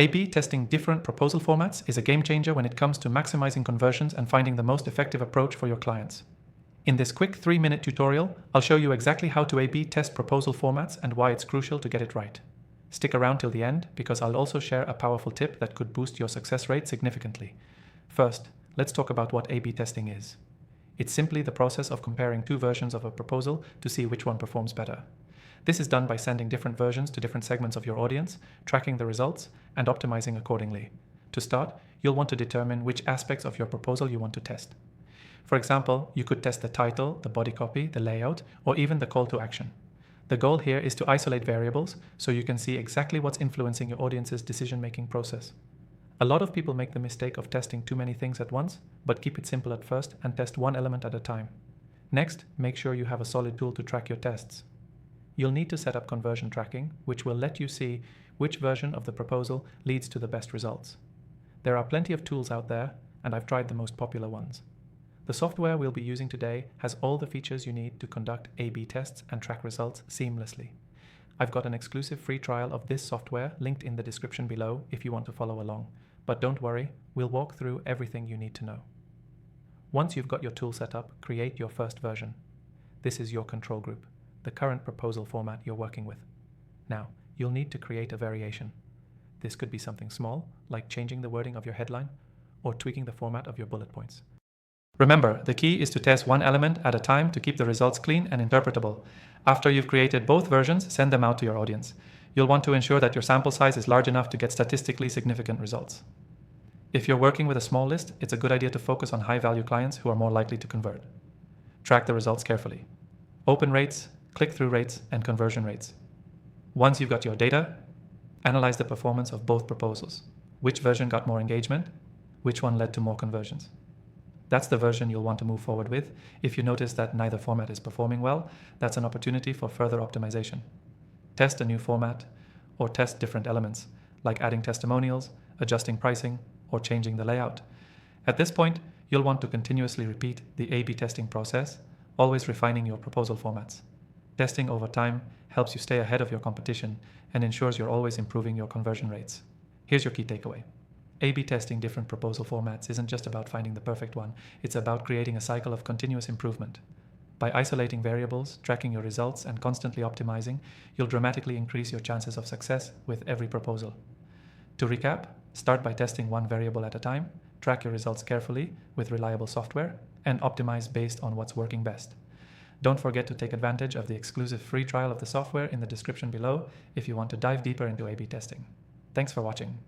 A/B testing different proposal formats is a game changer when it comes to maximizing conversions and finding the most effective approach for your clients. In this quick 3-minute tutorial, I'll show you exactly how to A/B test proposal formats and why it's crucial to get it right. Stick around till the end because I'll also share a powerful tip that could boost your success rate significantly. First, let's talk about what A/B testing is. It's simply the process of comparing two versions of a proposal to see which one performs better. This is done by sending different versions to different segments of your audience, tracking the results, and optimizing accordingly. To start, you'll want to determine which aspects of your proposal you want to test. For example, you could test the title, the body copy, the layout, or even the call to action. The goal here is to isolate variables so you can see exactly what's influencing your audience's decision-making process. A lot of people make the mistake of testing too many things at once, but keep it simple at first and test one element at a time. Next, make sure you have a solid tool to track your tests. You'll need to set up conversion tracking, which will let you see which version of the proposal leads to the best results. There are plenty of tools out there, and I've tried the most popular ones. The software we'll be using today has all the features you need to conduct A/B tests and track results seamlessly. I've got an exclusive free trial of this software linked in the description below if you want to follow along. But don't worry, we'll walk through everything you need to know. Once you've got your tool set up, create your first version. This is your control group, the current proposal format you're working with. Now, you'll need to create a variation. This could be something small, like changing the wording of your headline, or tweaking the format of your bullet points. Remember, the key is to test one element at a time to keep the results clean and interpretable. After you've created both versions, send them out to your audience. You'll want to ensure that your sample size is large enough to get statistically significant results. If you're working with a small list, it's a good idea to focus on high-value clients who are more likely to convert. Track the results carefully. Open rates, click-through rates, and conversion rates. Once you've got your data, analyze the performance of both proposals. Which version got more engagement? Which one led to more conversions? That's the version you'll want to move forward with. If you notice that neither format is performing well, that's an opportunity for further optimization. Test a new format, or test different elements, like adding testimonials, adjusting pricing, or changing the layout. At this point, you'll want to continuously repeat the A/B testing process, always refining your proposal formats. Testing over time helps you stay ahead of your competition and ensures you're always improving your conversion rates. Here's your key takeaway. A/B testing different proposal formats isn't just about finding the perfect one, it's about creating a cycle of continuous improvement. By isolating variables, tracking your results, and constantly optimizing, you'll dramatically increase your chances of success with every proposal. To recap, start by testing one variable at a time, track your results carefully with reliable software, and optimize based on what's working best. Don't forget to take advantage of the exclusive free trial of the software in the description below if you want to dive deeper into A/B testing. Thanks for watching.